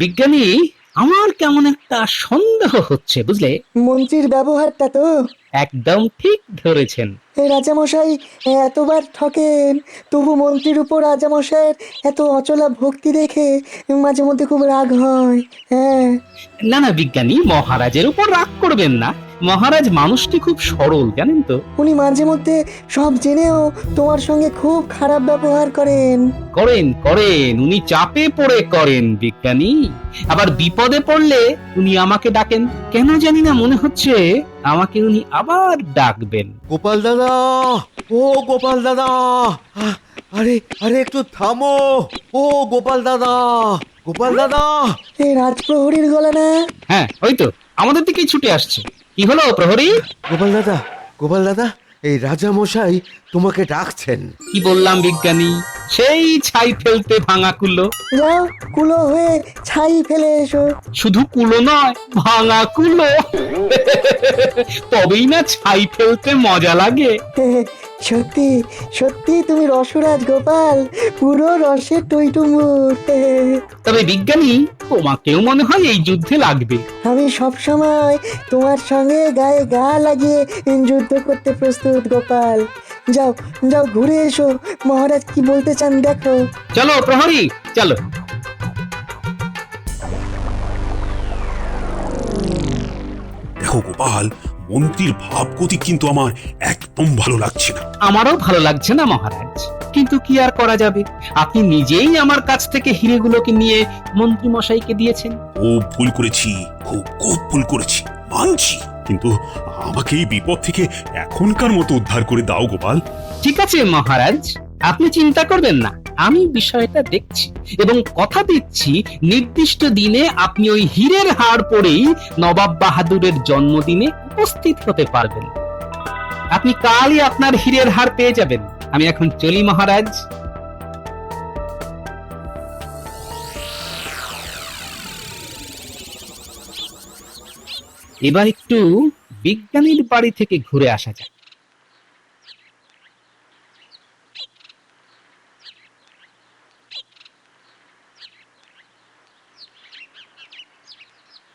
বিজ্ঞানী, আমার কেমন একটা সন্দেহ হচ্ছে বুঝলে। মন্ত্রীর ব্যবহারটা তো। একদম ঠিক ধরেছেন। এই রাজামশাই এতবার ঠকেন, তবু মন্ত্রীর উপর রাজামশাইয়ের এত অচলা ভক্তি দেখে মাঝে মধ্যে খুব রাগ হয়। হ্যাঁ। না না বিজ্ঞানী, মহারাজের উপর রাগ করবেন না। মহারাজ মানুষটি খুব সরল, জানেন তো। উনি মাঝে মধ্যে সব জেনেও তোমার সঙ্গে খুব খারাপ ব্যবহার করেন। করেন করেন, উনি চাপে পড়ে করেন বিজ্ঞানী। আবার বিপদে পড়লে উনি আমাকে ডাকেন। কেন জানি না মনে হচ্ছে আমাকে উনি আবার ডাকবেন। গোপাল দাদা, ও গোপাল দাদা, আহ, আরে আরে একটু থামো। ও গোপাল দাদা, গোপাল দাদা। এই রাজপ্রহরীর গলা না? হ্যাঁ, ওই তো আমাদের দিকেই ছুটে আসছে। কি হলো প্রহরী? গোপাল দাদা, গোপাল দাদা, এই রাজা মশাই তোমাকে ডাকছেন। কি বললাম বিজ্ঞানী, সেই ছাই ফেলতে ভাঙা কুলো। যাও, কুলো হয়ে ছাই ফেলে এসো। শুধু কুলো নয়, ভাঙা কুলো। তবেই না ছাই ফেলতে মজা লাগে। সত্যি সত্যি তুমি রসরাজ গোপাল, পুরো রসে টইটুম্বুর। তবে বিজ্ঞানী, তোমাকেও মনে হয় এই যুদ্ধে লাগবে। আমি সব সময় তোমার সঙ্গে গায়ে গা লাগিয়ে যুদ্ধ করতে প্রস্তুত গোপাল। যাও যাও, ঘুরে এসো, মহারাজ কি বলতে চান দেখো। চলো প্রহরী, চলো। দেখো গোপাল, মন্ত্রীর ভাবগতি কিন্তু আমার একদম ভালো লাগছে না। আমারও ভালো লাগছে না মহারাজ, কিন্তু কি আর করা যাবে। আপনি নিজেই আমার কাছ থেকে হিরেগুলোকে নিয়ে মন্ত্রী মশাইকে দিয়েছেন। খুব ভুল করেছি, খুব খুব ভুল করেছি, মানছি। কিন্তু আমাকে এই বিপদ থেকে এখনকার মতো উদ্ধার করে দাও গোপাল। ঠিক আছে মহারাজ, আপনি চিন্তা করবেন না, আমি বিষয়টা দেখছি এবং কথা দিচ্ছি নির্দিষ্ট দিনে আপনি ওই হীরের হাড় পরেই নবাব বাহাদুরের জন্মদিনে উপস্থিত হতে পারবেন। আপনি কালই আপনার হীরের হাড় পেয়ে যাবেন। আমি এখন চলি মহারাজ। এবার একটু বিজ্ঞানীর বাড়ি থেকে ঘুরে আসা যাক।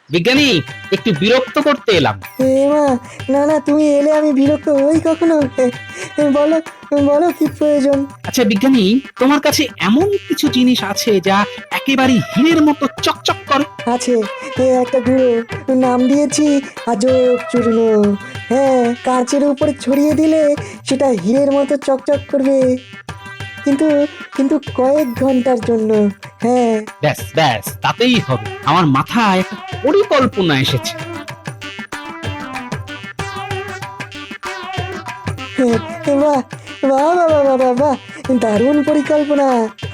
বিজ্ঞানী, একটু বিরক্ত করতে এলাম। মা, না না, তুমি এলে আমি বিরক্ত হই কখনো? বলো বলো, কি প্রয়োজন? আচ্ছা বিজ্ঞানী, তোমার কাছে এমন কিছু জিনিস আছে যা একেবারে হীরের মতো চকচক করে? আছে, একটা গুঁড়ো, নাম দিয়েছি আজব চূর্ণ। হ্যাঁ, কাঁচের উপরে ছড়িয়ে দিলে সেটা হীরের মতো চকচক করবে, কিন্তু কিন্তু কয়েক ঘন্টার জন্য। হ্যাঁ। ব্যাস ব্যাস, তাতেই হবে। আমার মাথায় একটা পরিকল্পনা এসেছে। বাহ বাহ বাহ বাহ বাহ বাহ, দারুণ পরিকল্পনা।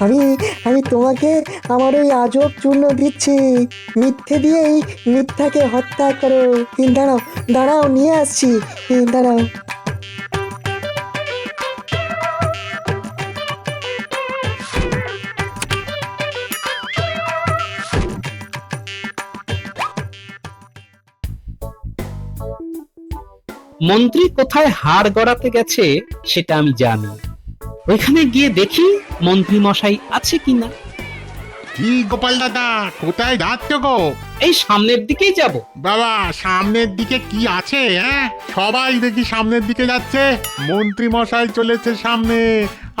আমি আমি তোমাকে আমার ওই আজব চূর্ণ দিচ্ছি। মিথ্যে দিয়েই মিথ্যাকে হত্যা করো। দাঁড়াও দাঁড়াও, নিয়ে আসছি, দাঁড়াও। মন্ত্রী কোথায় হাড় গড়াতে গেছে সেটা আমি জানি। ওইখানে গিয়ে দেখি মন্ত্রী মশাই আছে কিনা। কি গোপাল দাদা, কোথায় যাচ্ছ গো? এই সামনের দিকেই যাব। বাবা, সামনের দিকে কি আছে? হ্যাঁ, সবাই দেখি সামনের দিকে যাচ্ছে। মন্ত্রী মশাই চলেছে সামনে,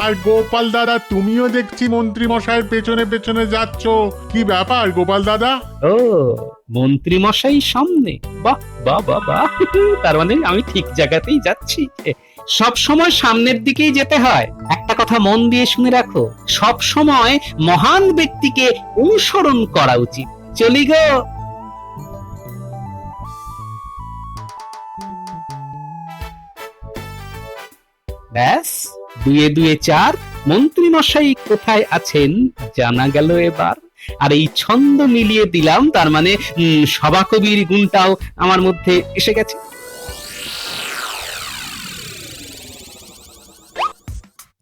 আর গোপাল দাদা তুমিও দেখছি মন্ত্রী মশাইয়ের পেছনে পেছনে যাচ্ছ। কি ব্যাপার গোপাল দাদা? ও, মন্ত্রী মশাই সামনে? বাহ বাহ বাহ বাহ, তার মানে আমি ঠিক জায়গাতেই যাচ্ছি। সব সময় সামনের দিকেই যেতে হয়। একটা কথা মন দিয়ে শুনে রাখো, সব সময় মহান ব্যক্তিকে অনুসরণ করা উচিত। চলি গো। ব্যাস, দুয়ে দুয়ে চার, মন্ত্রী মশাই কোথায় আছেন জানা গেল এবার। আর এই ছন্দ মিলিয়ে দিলাম, তার মানে সভাকবির গুণটাও আমার মধ্যে এসে গেছে।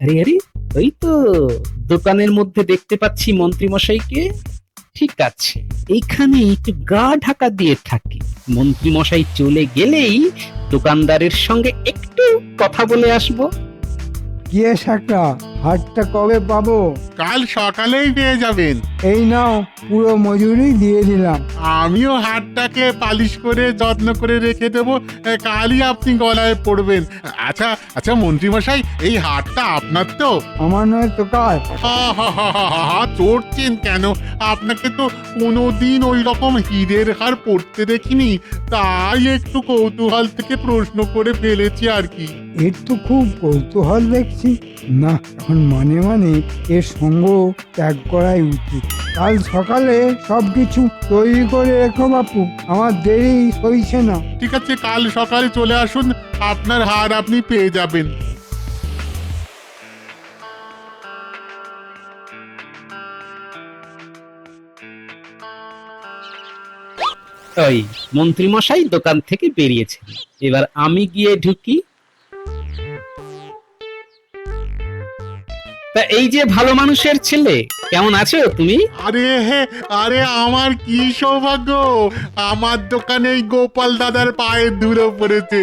আরে আরে, ওই তো দোকানের মধ্যে দেখতে পাচ্ছি মন্ত্রী মশাইকে। ঠিক আছে, এইখানে একটু গা ঢাকা দিয়ে থাকি। মন্ত্রী মশাই চলে গেলেই দোকানদারের সঙ্গে একটু কথা বলে আসবো। কি এ শাকরা, হাটটা কবে পাবো? কাল সকালেই পেয়ে যাবেন। এই নাও, পুরো মজুরি দিয়ে দিলাম। আমিও হাটটাকে পালিশ করে যত্ন করে রেখে দেবো, কালই আপনি গলায় পড়বেন। আচ্ছা আচ্ছা মন্ত্রীমশাই, এই হাটটা আপনার তো? আমার নয় তো কার? চড়ছেন কেন? আপনাকে তো কোনোদিন ওই রকম হীরের হার পড়তে দেখিনি, তাই একটু কৌতূহল থেকে প্রশ্ন করে ফেলেছি আর কি। এর তো খুব কৌতূহল দেখছি। না, এখন মানে মানে এর সঙ্গ ত্যাগ করাই উচিত। কাল সকালে সবকিছু তৈরি করে রেখো বাপু, আমার দেরি সইছে না। ঠিক আছে, কাল সকালে চলে আসুন, আপনার হার আপনি পেয়ে যাবেন। ওই মন্ত্রীমশাই দোকান থেকে বেরিয়েছেন, এবার আমি গিয়ে ঢুকি। তা এই যে ভালো মানুষের ছেলে, কেমন আছো তুমি? আরে আমার কি সৌভাগ্য, আমার দোকানে এই গোপাল দাদার পায়ের ধুলো পড়েছে।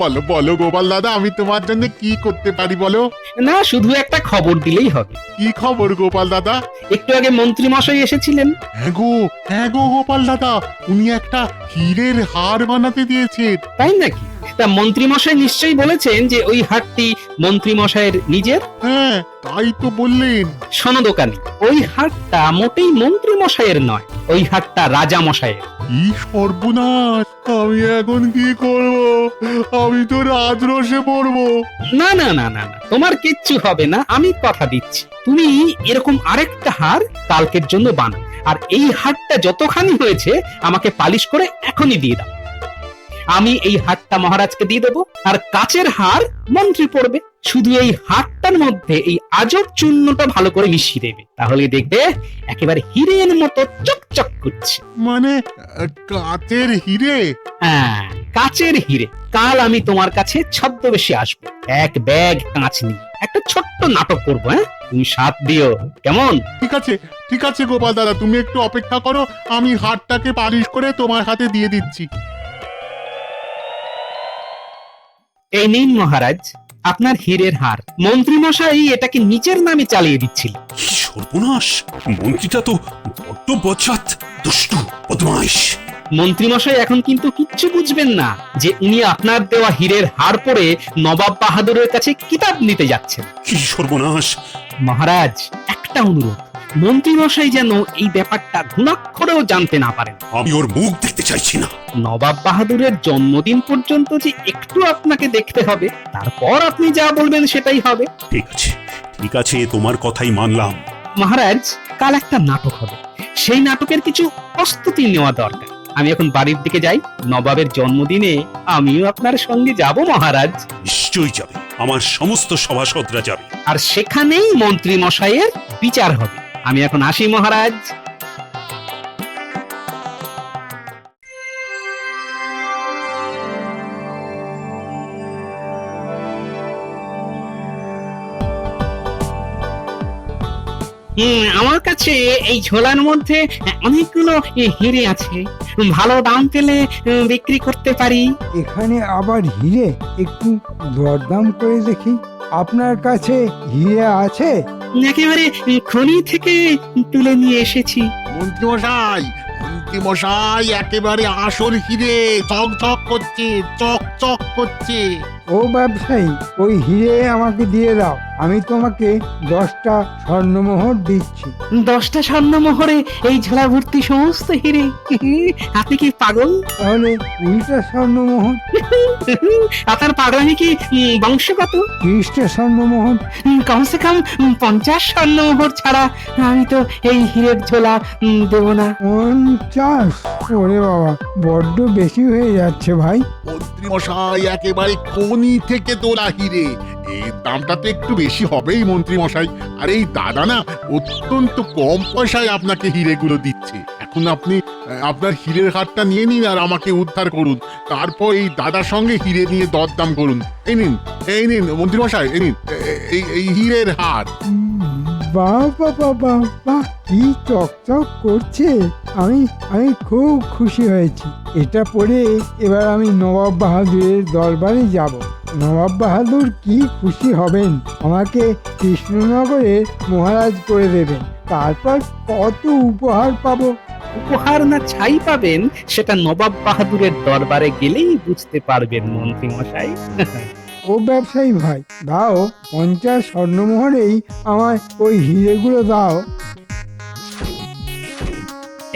বলো বলো গোপাল দাদা, আমি তোমার জন্য কি করতে পারি বলো? না, শুধু একটা খবর দিলেই হবে। কি খবর গোপাল দাদা? একটু আগে মন্ত্রীমশাই এসেছিলেন। হ্যাঁ গো গোপাল দাদা, উনি একটা হীরের হার বানাতে দিয়েছেন। তাই নাকি? তা মন্ত্রীমশাই নিশ্চয়ই বলেছেন যে ওই হারটি মন্ত্রীমশাইয়ের নিজের। হ্যাঁ, তাই তো বললেন। শোনো দোকানি, ওই হারটা মোটেই মন্ত্রীমশাইয়ের নয়, ওই হারটা রাজা মশাইয়ের। কি সর্বনাশ, আমি এখন কি করব? আমি তো রাজরোষে পড়বো। না না না না না, তোমার কিচ্ছু হবে না, আমি কথা দিচ্ছি। তুমি এরকম আরেকটা হার কালকের জন্য বানাও, আর এই হারটা যতখানি হয়েছে আমাকে পালিশ করে এখনই দিয়ে দাও। আমি এই হারটা মহারাজকে দিয়ে দেবো, আর কাচের হার মন্ত্রী পড়বে। শুধু এই হারটার মধ্যে এই আজব চূর্ণটা ভালো করে মিশিয়ে দেবে, তাহলে দেখবে একেবারে হীরের মতো চকচক করছে। মানে কাচের হিরে? হ্যাঁ, কাচের হিরে। কাল আমি তোমার কাছে ছদ্মবেশে আসবো, এক ব্যাগ কাঁচ নিয়ে একটা ছোট্ট নাটক করবো। হ্যাঁ, তুমি সাথ দিও, কেমন? ঠিক আছে গোপাল দাদা, তুমি একটু অপেক্ষা করো, আমি হারটাকে পালিশ করে তোমার হাতে দিয়ে দিচ্ছি। এই নিন মহারাজ, আপনার হীরের হার। মন্ত্রী মশাই এটাকে নিচের নামে চালিয়ে দিচ্ছিল। কি সর্বনাশ! মন্ত্রীটা তো বড্ড বজ্জাত, দুষ্টু, বদমাইশ। মন্ত্রী মশাই এখন কিন্তু কিচ্ছু বুঝবেন না যে উনি আপনার দেওয়া হীরের হার পরে নবাব বাহাদুরের কাছে কিতাব নিতে যাচ্ছেন। কি সর্বনাশ! মহারাজ, একটা অনুরোধ, মন্ত্রী মশাই যেন এই ব্যাপারটা ঘুণাক্ষরেও জানতে না পারেন। আমি ওর মুখ দেখতে চাইছি না। নবাব বাহাদুরের জন্মদিন পর্যন্ত যে একটু আপনাকে দেখতে হবে, তারপর আপনি যা বলবেন সেটাই হবে। ঠিক আছে, তোমার কথাই মানলাম। মহারাজ, কাল একটা নাটক হবে, সেই নাটকের কিছু প্রস্তুতি নেওয়া দরকার। আমি এখন বাড়ির দিকে যাই, নবাবের জন্মদিনে আমিও আপনার সঙ্গে যাব মহারাজ। নিশ্চয়ই যাবে, আমার সমস্ত সভাসদরা যাবে। আর সেখানেই মন্ত্রী মশাইয়ের বিচার হবে। আমি এখন আসি মহারাজ। আমার কাছে এই ঝোলার মধ্যে অনেকগুলো হিরে আছে, ভালো দাম পেলে বিক্রি করতে পারি। এখানে আবার হিরে? একটু দরদাম করে দেখি। আপনার কাছে হিরে আছে? একেবারে খনি থেকে তুলে নিয়ে এসেছি। মন্ত্রীমশাই, একেবারে আসল হিরে, চকচক করছে। ও ব্যবসায়ী, ওই হিরে আমাকে দিয়ে দাও, আমি তোমাকে 10টা স্বর্ণমোহর দিচ্ছি। 10টা স্বর্ণমোহরে এই ঝোলা ভর্তি সমস্ত হিরে? আপনি কি পাগল? তাহলে 20টা স্বর্ণমোহর। আপনার পাগলামি কি বংশগত? 30টা স্বর্ণমোহর। কমসে কম 50 স্বর্ণমোহর ছাড়া আমি তো এই হিরের ঝোলা দেব না। 50? ওরে বাবা, বড্ড বেশি হয়ে যাচ্ছে ভাই। মন্ত্রীমশাই, একেবারে খনি থেকে তোলা হিরে, এর দামটা তো একটু বেশি হবেই মন্ত্রীমশাই। আর এই দাদা না অত্যন্ত কম পয়সায় আপনাকে হিরেগুলো দিচ্ছে। এখন আপনি আপনার হিরের হারটা নিয়ে নিন আর আমাকে উদ্ধার করুন, তারপর এই দাদার সঙ্গে হিরে নিয়ে দরদাম করুন। এই নিন মন্ত্রীমশাই, এই নিন এই হিরের হার। বাহ বাহ বাহ বাহ, কি চকচক করছে। আমি খুব খুশি হয়েছি। এটা পরে এবার আমি নবাব বাহাদুরের দরবারে যাব। নবাব বাহাদুর কি খুশি হবেন, আমাকে কৃষ্ণনগরে মহারাজ করে দেবেন। তারপর কত উপহার পাবো। উপহার না ছাই পাবেন সেটা নবাব বাহাদুরের দরবারে গেলেই বুঝতে পারবেন মন্ত্রী মশাই। ও ব্যবসায়ী ভাই, দাও 50 স্বর্ণমোহরেই আমার ওই হিরেগুলো দাও।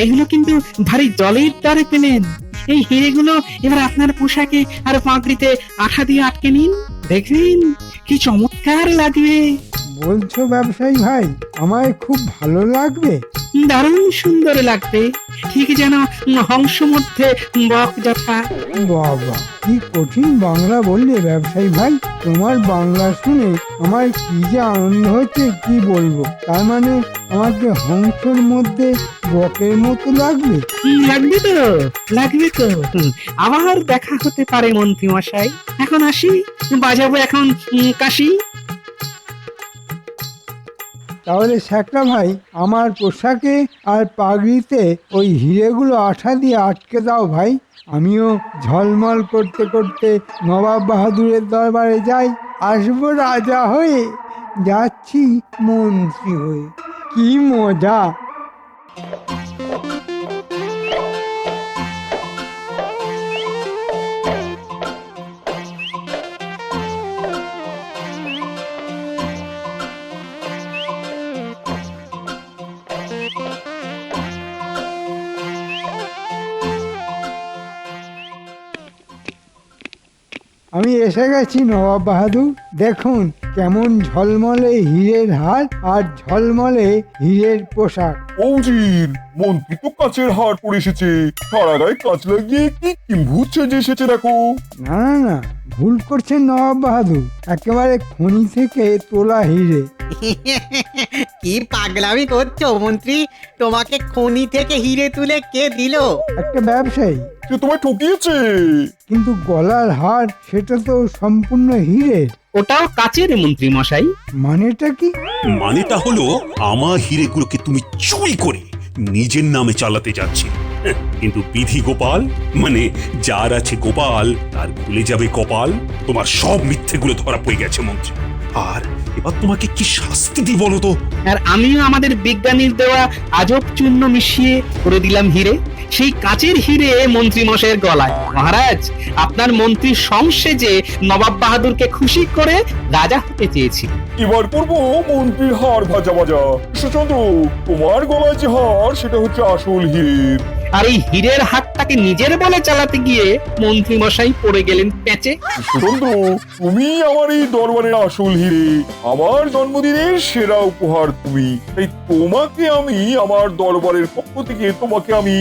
এগুলো কিন্তু ভারী জলের দ্বারে পেলেন। এই হিরেগুলো এবার আপনার পোশাকে আর পাগড়িতে আঠা দিয়ে আটকে নিন, দেখবেন কি চমৎকার লাগবে। বলছো ব্যবসায়ী ভাই, আমায় খুব ভালো লাগবে? দারুণ সুন্দর লাগবে, ঠিক যেন হংস মধ্যে বক যথা। বাবা, কি কঠিন বাংলা বললে ব্যবসায়ী ভাই। তোমার বাংলা শুনে আমার কি যে আনন্দ হচ্ছে কি বলবো। তার মানে আমাকে হংসর মধ্যে বকের মতো লাগবে? লাগবে তো, লাগবে তো। আবার দেখা হতে পারে মন্ত্রী মশাই। এখন আসি, বাজাবো এখন কাশি। তাহলে শ্যাকরা ভাই, আমার পোশাকে আর পাগড়িতে ওই হিরেগুলো আঠা দিয়ে আটকে দাও ভাই। আমিও ঝলমল করতে করতে নবাব বাহাদুরের দরবারে যাই। আসবো রাজা হয়ে, যাচ্ছি মন্ত্রী হয়ে। কি মজা! আমি এসে গেছি নবাব বাহাদুর। দেখুন কেমন ঝলমলে হীরের হার আর ঝলমলে হীরের পোশাক। অজির মন্ত্রী তো কাচের হার পরে এসেছে, সারা গায়ে কাঁচ লাগিয়ে কি কিম্ভূত সেজে এসেছে দেখো। না না না, ভুল করছেন নবাব বাহাদুর, একেবারে খনি থেকে তোলা হিরে। কি পাগলামি করছো মন্ত্রী? তোমাকে খনি থেকে হিরে তুলে কে দিল? একটা ব্যবসায়ী। সে তোমায় ঠকিয়েছে। কিন্তু গলার হার সেটা তো সম্পূর্ণ হিরে। ওটাও কাচের মন্ত্রী মশাই। মানেটা কি? মানেটা হলো আমার হিরেগুলোকে তুমি চুরি করে নিজের নামে চালাতে যাচ্ছে। কিন্তু বিধি গোপাল, মানে যার আছে গোপাল তার ভুলে যাবে কপাল। তোমার সব মিথ্যেগুলো ধরা পড়ে গেছে মন্ত্রী। আর এবার তোমাকে কি শাস্তি দিই বলো তো? আর আমিও আমাদের বিজ্ঞানীর দেওয়া আজব চূর্ণ মিশিয়ে করে দিলাম হিরে, সেই কাচের হিরে মন্ত্রী মশাইয়ের গলায়। মহারাজ, আপনার মন্ত্রী সংসেজে নবাব বাহাদুরকে খুশি করে রাজা হতে চেয়েছি। এবার করবো মন্ত্রীর হার ভাজা ভাজা। সুচন্দ্র, তোমার গলায় যে হার সেটা হচ্ছে আসল হীরের। আর এই হীরের হাতটাকে নিজের বলে চালাতে গিয়ে মন্ত্রী মশাই পড়ে গেলেন প্যাচে। সুচন্দ্র, তুমি আমার এই দরবারের আসল হীরে, আমার জন্মদিনের সেরা উপহার তুমি। তাই তোমাকে আমি আমার দরবারের পক্ষ থেকে তোমাকে আমি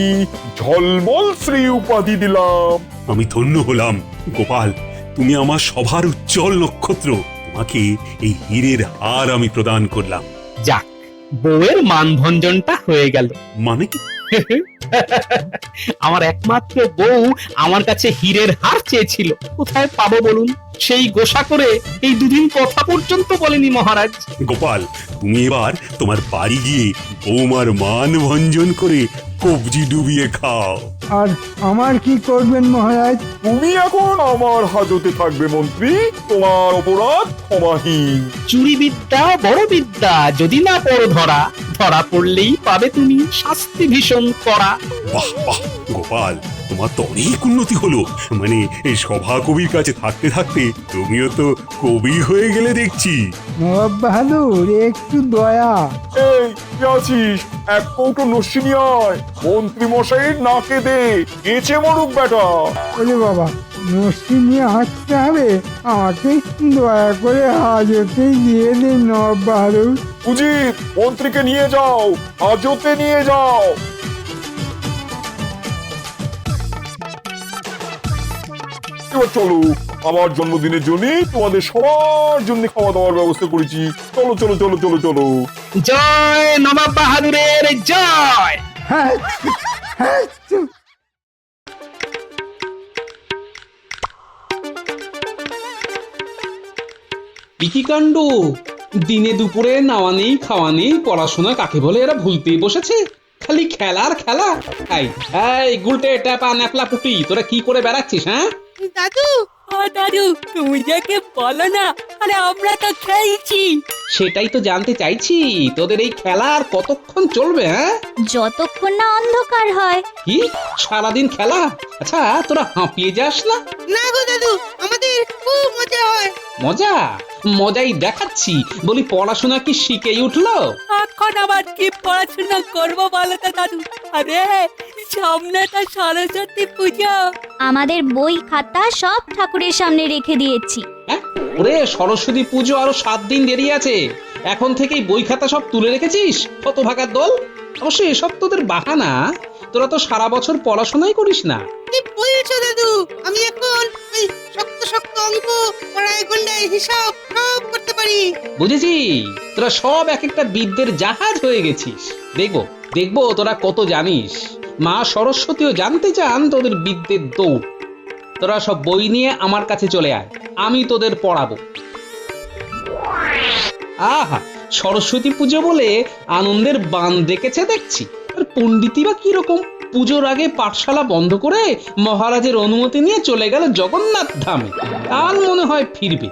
ঝলমল শ্রী উপাধি দিলাম। আমি ধন্য হলাম গোপাল, তুমি আমার সভার উজ্জ্বল নক্ষত্র। তোমাকে এই হীরের হার আমি প্রদান করলাম। যাক, বউয়ের মানভঞ্জনটা হয়ে গেল। মানে কি? আমার একমাত্র বউ আমার কাছে হীরের হার চেয়েছিল, কোথায় পাবো বলুন? সেই গোসা করে এই দুদিন কথা পর্যন্ত বলেনি মহারাজ। গোপাল, তুমি এবার তোমার বাড়ি গিয়ে বৌমার মান ভঞ্জন করে কবজি ডুবিয়ে খাও। আর আমার কি করবেন মহারাজ? তুমি এখন আমার হাজতে থাকবে মন্ত্রী, তোমার অপরাধ ক্ষমাহীন। চুরি বিদ্যা বড় বিদ্যা, যদি না পড়ো ধরা, ধরা পড়লেই পাবে তুমি শাস্তি ভীষণ করা। বাহ বাহ গোপাল, তোমার তো অনেক উন্নতি হলো। মানে এই সভা কবির কাছে থাকতে থাকতে তুমিও তো কবি হয়ে গেলে দেখছি। নবাব বাহাদুর, একটু দয়া। এই কে আছিস? এক কৌটো লস্যি নিয়ে আয়, মন্ত্রী মশাইয়ের নাকে দে, গেছে মরুক বেটা। ওরে বাবা, নস্যি নিয়ে হাঁটতে হবে? আমাকে দয়া করে হাজতে দিয়ে দিন নবাব বাহাদুর। উজির, মন্ত্রীকে নিয়ে যাও, হাজতে নিয়ে যাও। এবার চলো, আমার জন্মদিনের জন্য তোমাদের সবার জন্য খাওয়া দাওয়ার ব্যবস্থা করেছি। চলো চলো চলো চলো চলো। জয় নবাব বাহাদুরের জয়। হ্যাঁ হ্যাঁ। কি কাণ্ড! দিনে দুপুরে নাওয়া নেই খাওয়া নেই, পড়াশোনা কাকে বলে এরা ভুলতেই বসেছে। খালি খেলার খেলা। এই গুলটে ট্যাপা ন্যাপলা পুটি, তোরা কি করে বেড়াচ্ছিস? হ্যাঁ দাদু, দাদু তুমি যাকে বলো না, আরে আমরা তো খেলছি। সেটাই তো জানতে চাইছি, তোদের এই খেলা আর কতক্ষণ চলবে? হ্যাঁ, যতক্ষণ না অন্ধকার হয়। কি সারাদিন খেলা? আচ্ছা, তোরা হাঁপিয়ে যাস না? না গো দাদু, আমাদের খুব মজা হয়। মজা মজাই দেখাচ্ছি। বলি, পড়াশোনা কি শিখেই উঠলো? এখন আবার কি পড়াশোনা করবো বলো তো দাদু? আরে সামনে তো সরস্বতী পুজো। আমাদের বই খাতা সব ঠাকুরের সামনে রেখে দিয়েছি। হ্যাঁ, ওরে সরস্বতী পুজো আরো 7 দিন দেরি আছে। এখন থেকেই বই খাতা সব তুলে রেখেছিস? হতভাগার দল। অবশ্য এসব তোদের বাহানা, তোরা তো সারা বছর পড়াশোনাই করিস না। কি বলছো দাদু? আমি এখন ওই শক্ত শক্ত অঙ্ক, পড়ায় গন্ডায় হিসাব সব করতে পারি। বুঝেছি, তোরা সব এক একটা বিদ্যের জাহাজ হয়ে গেছিস। দেখবো দেখবো তোরা কত জানিস। মা সরস্বতীও জানতে চান তোদের বিদ্যের দৌড়। তোরা সব বই নিয়ে আমার কাছে চলে আয়, আমি তোদের পড়াবো। আহা, সরস্বতী পুজো বলে আনন্দের বান ডেকেছে দেখছি। আর পণ্ডিতই বা কিরকম? পুজোর আগে পাঠশালা বন্ধ করে মহারাজের অনুমতি নিয়ে চলে গেল জগন্নাথ ধামে। কাল মনে হয় ফিরবে।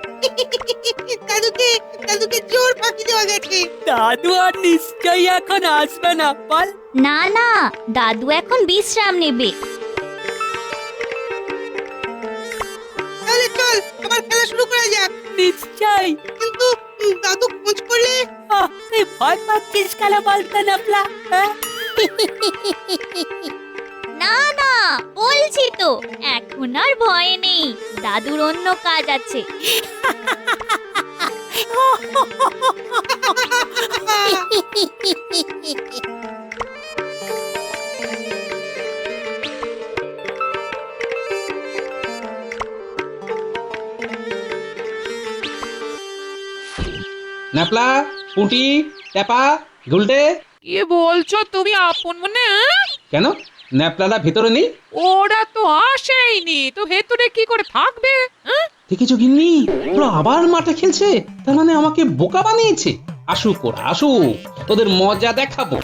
দাদুকে জোর ফাঁকি দেওয়া গেছে। দাদু আর নিশ্চয়ই এখন আসবে না বল। না না, দাদু এখন বিশ্রাম নেবে। তাহলে চল আবার খেলা শুরু করা যাক। নিশ্চয়ই। কিন্তু দাদু খোঁজ করলে? তুই ভয় পাচ্ছিস কেন বলতো না? না না, বলছি তো এখন আর ভয় নেই, দাদুর অন্য কাজ আছে। ন্যাপলা, পুঁটি, টেপা, গুলটে। কি বলছো তুমি আপন মনে? কেন, ন্যাপলারা ভেতরে নেই? ওরা তো আসেইনি, তো ভেতরে কি করে থাকবে? দেখেছো গিন্নি, ওরা আবার মাঠে খেলছে। তার মানে আমাকে বোকা বানিয়েছে। আসুক ওরা, আসুক, তোদের মজা দেখাবো।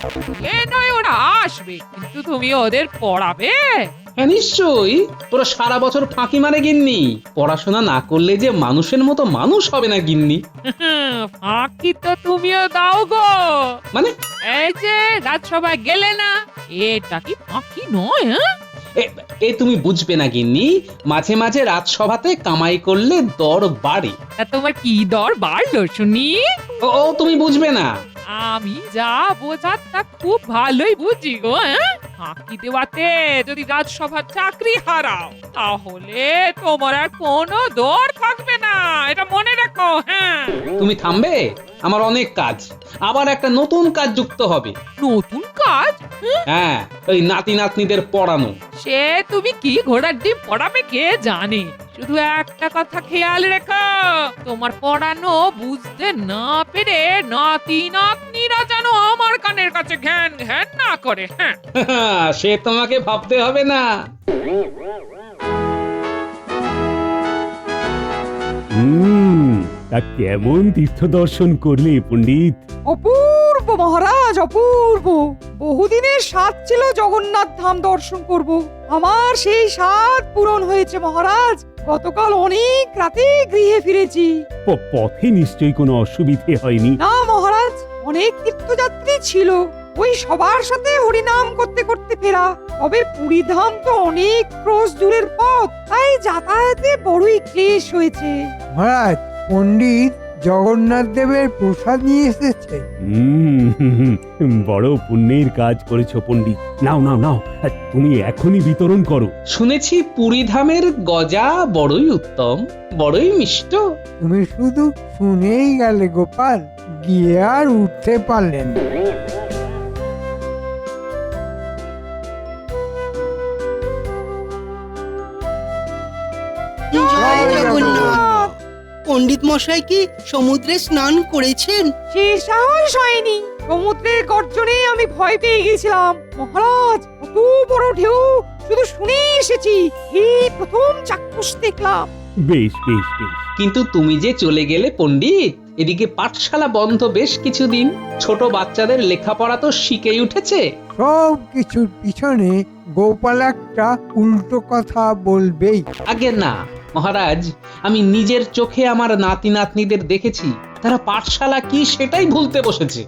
এ নয় ওরা আসবে, কিন্তু তুমি ওদের পড়াবে? হ্যাঁ নিশ্চয়ই। তোরা সারা বছর ফাঁকি মারে গিন্নি। পড়াশোনা না করলে যে মানুষের মতো মানুষ হবে না গিন্নি। ফাঁকি তো তুমিও দাও গো। মানে? এই যে রাজসভায় গেলে না, এটা কি ফাঁকি নয়? এ তুমি বুঝবে না গিন্নি। মাঝে মাঝে রাজসভাতে কামাই করলে দর বাড়ে। তা তোমার কি দর বাড়লো শুনি? ও তুমি বুঝবে না। আমি যা বোঝার তা খুব ভালোই বুঝি গো। ফাঁকি দেওয়াতে যদি রাজসভার চাকরি হারাও, তাহলে তোমার আর কোনো দর থাকবে না, এটা মনে রাখো। হ্যাঁ, তুমি থামবে? আমার অনেক কাজ। আবার একটা নতুন কাজ যুক্ত হবে। নতুন কাজ? হ্যাঁ, ওই নাতি নাতনিদের পড়ানো। সে তুমি কি ঘোড়ার ডিম পড়াবে কে জানে। শুধু একটা কথা খেয়াল রেখো, তোমার পড়ানো বুঝতে না পেরে নাতি নাতনিরা যেন আমার কানের কাছে ঘ্যান ঘ্যান না করে। হ্যাঁ, সে তোমাকে ভাবতে হবে না। তা কেমন তীর্থ দর্শন করলে পণ্ডিত? অপূর্ব মহারাজ, অপূর্ব। বহুদিনের স্বাদ ছিল জগন্নাথ ধাম দর্শন করব। আমার সেই স্বাদ পূরণ হয়েছে মহারাজ। গতকাল অনেক রাতে গৃহে ফিরেছি। পথে নিশ্চয়ই কোনো অসুবিধে হয়নি? না মহারাজ, অনেক তীর্থযাত্রী ছিল, ওই সবার সাথে হরিনাম করতে করতে ফেরা। তবে পুরী ধাম তো অনেক ক্রোশ দূরের পথ, তাই যাতায়াতে বড়ই ক্লেশ হয়েছে। মহারাজ, পণ্ডিত জগন্নাথ দেবের প্রসাদ নিয়ে এসেছে। বড় পুণ্যের কাজ করেছো পণ্ডিত। নাও নাও নাও, তুমি এখনই বিতরণ করো। শুনেছি পুরী ধামের গজা বড়ই উত্তম, বড়ই মিষ্ট। তুমি শুধু শুনেই গেলে গোপাল, গিয়ে আর উঠতে পারলেন না। জয় জগন্নাথ। পণ্ডিত মশাই কি সমুদ্রে স্নান করেছেন? সে সাহস হয়নি, সমুদ্রের গর্জনে আমি ভয় পেয়ে গেছিলাম। মহারাজ, কত বড় ঢেউ শুধু শুনে এসেছি, এই প্রথম চাক্ষুষ দেখলাম। বেশ বেশ বেশ। কিন্তু তুমি যে চলে গেলে পণ্ডিত, এদিকে পাঠশালা বন্ধ বেশ কিছুদিন। ছোট বাচ্চাদের লেখাপড়া তো শিখেই উঠেছে। সব কিছুর পিছনে গোপাল একটা উল্টো কথা বলবেই। আগে না, মহারাজ, আমি নিজের চোখে আমার নাতি নাতনিদের দেখেছি, তারা পাঠশালা কি সেটাই ভুলতে বসেছে।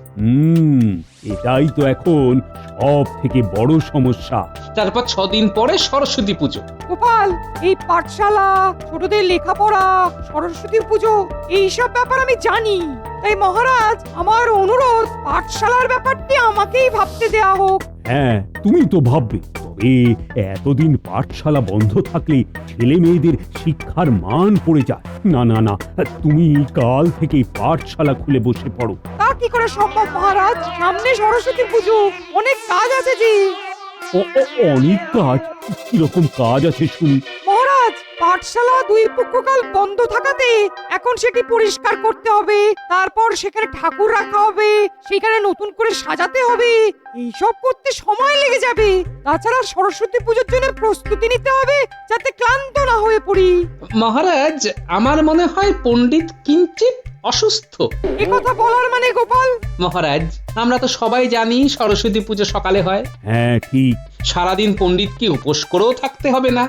এটাই তো এখন সব থেকে বড় সমস্যা। তারপর 6 দিন পরে সরস্বতী পুজো। গোপাল, এই পাঠশালা, ছোটদের লেখাপড়া, সরস্বতী পুজো এইসব ব্যাপার আমি জানি। তাই মহারাজ, আমার অনুরোধ, পাঠশালার ব্যাপারটি আমাকেই ভাবতে দেয়া হোক। হ্যাঁ, তুমি তো ভাববে, তবে এতদিন পাঠশালা বন্ধ থাকলে ছেলে মেয়েদের শিক্ষার মান পড়ে যায়। না না না, তুমি কাল থেকে পাঠশালা খুলে বসে পড়ো। তা কি করে সম্ভব মহারাজ? সামনে সরস্বতী পুজো, অনেক কাজ আছে যে। অনেক কাজ? কিরকম কাজ আছে শুনি? মহারাজ, পাঠশালা 2 পক্ষকাল বন্ধ থাকাতে এখন সেটি পরিষ্কার করতে হবে, তারপর সেখানে ঠাকুর রাখা হবে, সেখানে নতুন করে সাজাতে হবে, এইসব করতে সময় লেগে যাবে। তাছাড়া সরস্বতী পুজোর জন্য প্রস্তুতি নিতে হবে, যাতে ক্লান্ত না হয়ে পড়ি। মহারাজ, আমার মনে হয় পণ্ডিত কিঞ্চিত অসুস্থ। এ কথা বলার মানে গোপাল? মহারাজ, আমরা তো সবাই জানি সরস্বতী পুজো সকালে হয়। হ্যাঁ ঠিক। সারাদিন পণ্ডিতকে উপোস করেও থাকতে হবে না।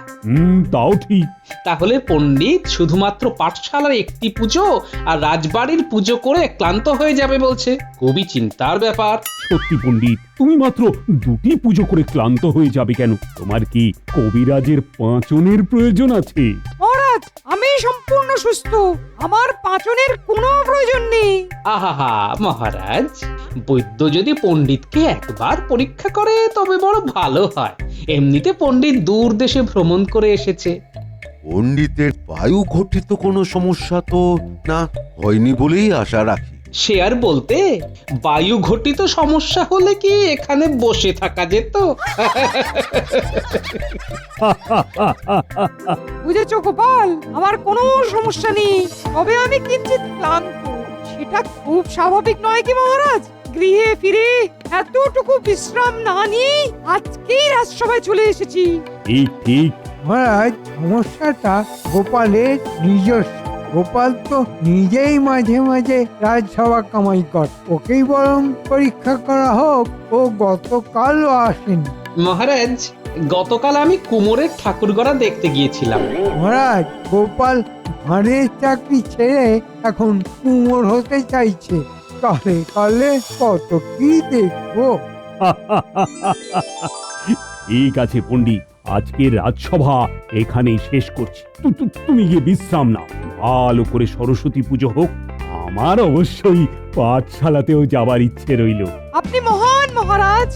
তাও ঠিক। তাহলে পণ্ডিত শুধুমাত্র পাঠশালার একটি পুজো আর রাজবাড়ির পুজো করে ক্লান্ত হয়ে যাবে বলছে। খুবই চিন্তার ব্যাপার। সত্যি পণ্ডিত, তুমি মাত্র 2টি পুজো করে ক্লান্ত হয়ে যাবে কেন? তোমার কি কবিরাজের পাঁচনের প্রয়োজন আছে? মহারাজ, আমি সম্পূর্ণ সুস্থ, আমার পাঁচনের কোনো প্রয়োজন নেই। আহা মহারাজ, বৈদ্য যদি পণ্ডিতকে একবার পরীক্ষা করে তবে বড় ভালো হয়। এমনিতে পণ্ডিত দূর দেশে ভ্রমণ করে এসেছে। পণ্ডিতের বায়ু ঘটিত কোনো সমস্যা তো না হয়নি বলেই আশা রাখি। সে আর বলতে, বায়ু ঘটিত সমস্যা হলে কি এখানে বসে থাকা যেত? বুঝেছো গোপাল, আমার কোনো সমস্যা নেই, তবে আমি কিঞ্চিত ক্লান্ত। সেটা খুব স্বাভাবিক নয় কি মহারাজ? গৃহে ফিরে এতটুকু বিশ্রাম না নিয়ে আজকেই রাজসভায় চলে এসেছি। ঠিক ঠিক। মহারাজ, সমস্যাটা গোপালের নিজস্ব। গোপাল তো নিজেই মাঝে মাঝে রাজসভা কামাই কর, ওকেই বরং পরীক্ষা করা হোক। ও গতকালও আসেনি। মহারাজ, গতকাল আমি কুমোরের ঠাকুর গড়া দেখতে গিয়েছিলাম। মহারাজ, গোপাল ভাঁড়ের চাকরি ছেড়ে এখন কুমোর হতে চাইছে। কালে কালে কত কি দেখবো। ঠিক আছে পণ্ডিত, আজকের রাজসভা এখানেই শেষ করছি। তুমি গিয়ে বিশ্রাম নাও। ভালো করে সরস্বতী পুজো হোক। আমার অবশ্যই পাঠশালাতেও যাবার ইচ্ছে রইল। আপনি মহান মহারাজ।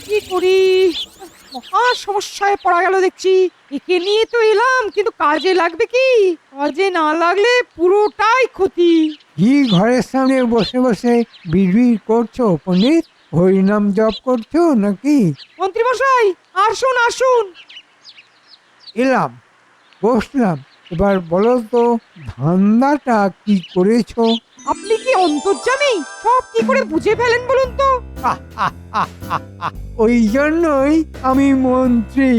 কি করি, মহা সমস্যায় পড়া গেল দেখছি। একে নিয়ে তো এলাম, কিন্তু কাজে লাগবে কি? কাজে না লাগলে পুরোটাই ক্ষতি। কি ঘরের সামনে বসে বসে বিড়বিড় করছো পণ্ডিত? হরিনাম জপ করছো নাকি? মন্ত্রী মশাই, আসুন আসুন। এলাম, বসলাম। এবার বলো তো, ধান্দাটা কি করেছো? আপনি কি অন্তর্যামী? সব কি করে বুঝে ফেলেন বলুন তো? ওই জন্যই আমি মন্ত্রী।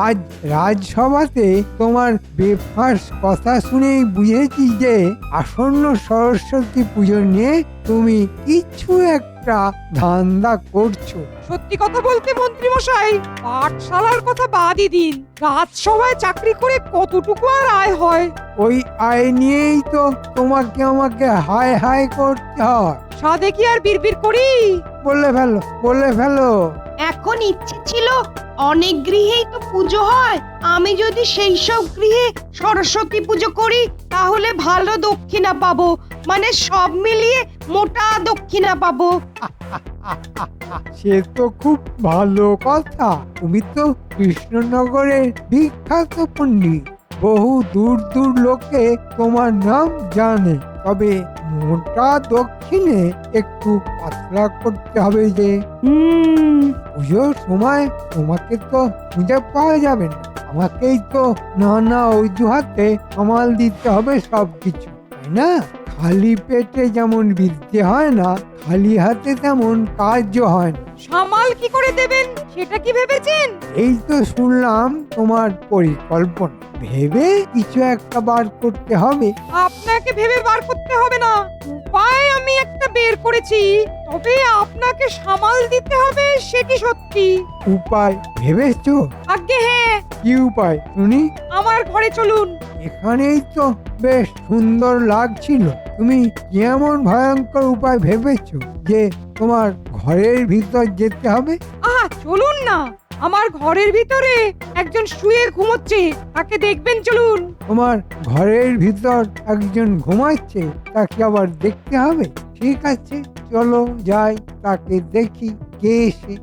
আজ রাজসভাতে তোমার বেফাঁস কথা শুনেই বুঝেছি যে আসন্ন সরস্বতী পুজো নিয়ে তুমি কিছু একটা ধান্দা করছো। সত্যি কথা বলতে মন্ত্রী মশাই, পাঠশালার কথা বাদই দিন, রাজসভায় চাকরি করে কতটুকু আর আয় হয়? ওই আয় নিয়েই তো তোমাকে আমাকে হায় হায় করতে হয়। সাধে কি আর বিড়বিড় করি? বলে ফেলো, বলে ফেলো। এখন ইচ্ছে ছিল, অনেক গৃহেই তো পুজো হয়, আমি যদি সেই সব গৃহে সরস্বতী পুজো করি তাহলে ভালো দক্ষিণা পাবো, মানে সব মিলিয়ে মোটা দক্ষিণা পাবো। সে তো খুব ভালো কথা। তুমি তো কৃষ্ণনগরের বিখ্যাত পণ্ডিত, বহু দূর দূর লোকে তোমার নাম জানে। তবে মোটা দক্ষিণে একটু পাতলা করতে হবে যে। পুজোর সময় তোমাকে তো খুঁজে পাওয়া যাবে না, আমাকেই তো নানা অজুহাতে সামাল দিতে হবে সবকিছু, তাই না? খালি পেটে যেমন বিদ্যে হয় না, খালি হাতে তেমন কার্য হয় না। সামাল কি করে দেবেন সেটা কি ভেবেছেন? এই তো শুনলাম তোমার পরিকল্পনা, ভেবে কিছু একটা বার করতে হবে। আপনাকে ভেবে বার করতে হবে না, উপায় আমি একটা বের করেছি। তবে আপনাকে সামাল দিতে হবে সেটি সত্যি। উপায় ভেবেছো? আজ্ঞে হ্যাঁ। কি উপায় শুনি? আমার ঘরে চলুন। এখানেই তো বেশ সুন্দর লাগছিল। তুমি কি এমন ভয়ঙ্কর উপায় ভেবেছো যে তোমার ঘরের ভিতর যেতে হবে? চলুন না, আমার ঘরের ভিতরে একজন শুয়ে ঘুমোচ্ছে, তাকে দেখবেন, চলুন। তোমার ঘরের ভিতর একজন ঘুমাচ্ছে, তাকে আবার দেখতে হবে? ঠিক আছে, চলো যাই, তাকে দেখি কে সে।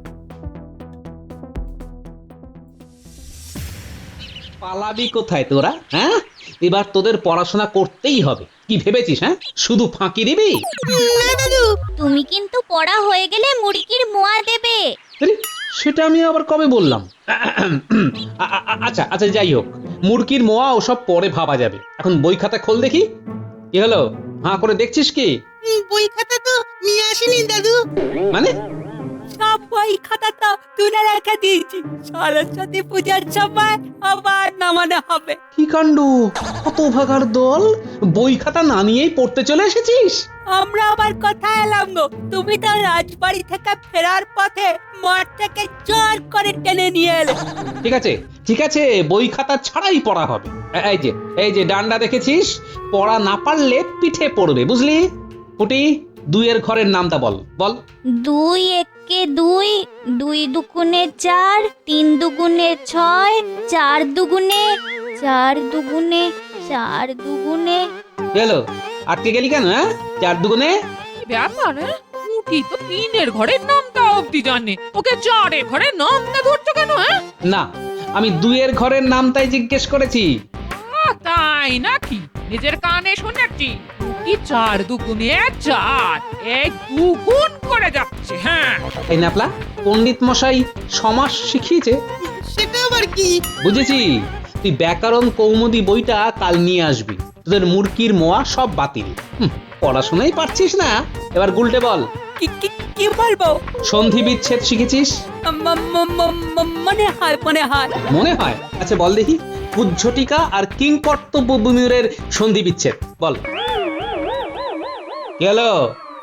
পালাবি কোথায় তোরা? হ্যাঁ, এবার তোদের পড়াশোনা করতেই হবে। কি ভেবেছিস? হ্যাঁ, শুধু ফাঁকি দিবি? তুমি কিন্তু পড়া হয়ে গেলে মুরগির মোয়া দেবে। আরে, সেটা আমি আবার কবে বললাম? আচ্ছা আচ্ছা, যাই হোক, মুরগির মোয়া ওসব পরে ভাবা যাবে। এখন বই খাতা খোল দেখি। কি হলো, হাঁ করে দেখছিস কি? বই খাতা তো নিয়ে আসিনি দাদু। মানে? সব বই খাতা তো তুলে রেখে দিয়েছি, সরস্বতী পূজার সময় আবার নামানো হবে। কি কাণ্ড, কত ভাগার দল! বই খাতা না নিয়েই পড়তে চলে এসেছিস? আমরা আবার কোথায় এলাম গো? তুমি তো রাজবাড়ি থেকে ফেরার পথে মাঠ থেকে জোর করে টেনে নিয়ে এলে। ঠিক আছে ঠিক আছে, বই খাতা ছাড়াই পড়া হবে। এই যে ডান্ডা দেখেছিস, পড়া না পারলে পিঠে পড়বে, বুঝলি? পুটি, দুইয়ের ঘরের নামটা বল বল। 2 একে 2, 2 দুগুণে 4, 3 দুগুণে 6, 4 দুগুণে 4 দুগুণে 4 দুগুণে। গেল, আটকে গেলি কেন? হ্যাঁ, 4 দুগুণে। কি ব্যাপার? মুটি তো 3-এর ঘরের নামটা অবধি জানে, ওকে 4-এর ঘরের নামটা ধরছো কেন? না, আমি 2-এর ঘরের নামটাই জিজ্ঞেস করেছি। তাই নাকি? নিজের কানে শুনেছি কি 4 দুগুণে 4, এক দুগুণ করে যাচ্ছে। হ্যাঁ, এই নাপলা, পণ্ডিত মশাই সমাস শিখিয়েছে। সেটা আবার কি? বুঝেছি, তুই ব্যাকরণ কৌমুদি বইটা কাল নিয়ে আসবি। তোদের মুরগির মোয়া সব বাতিল। পড়াশোনাই পারছিস না, এবার গুলটে বল। কি বলবো? সন্ধি বিচ্ছেদ শিখেছিস? মনে হয় মনে হয়? আচ্ছা বল দেখি, কুজ্ঝটিকা আর কিংকর্তব্য বিমূঢ়ের সন্ধি বিচ্ছেদ বল। কি হলো?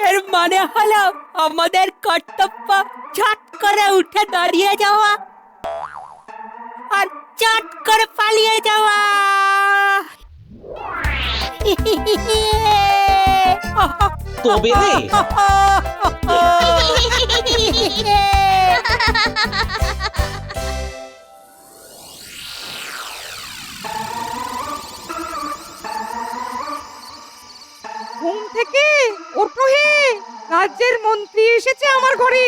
এর মানে হলো আমাদের কর্তব্য ঝট করে উঠে দাঁড়িয়ে যাওয়া আর চট করে পালিয়ে যাওয়া। তবে রে, ঘুম থেকে ওঠো হে, রাজ্যের মন্ত্রী এসেছে আমার ঘরে।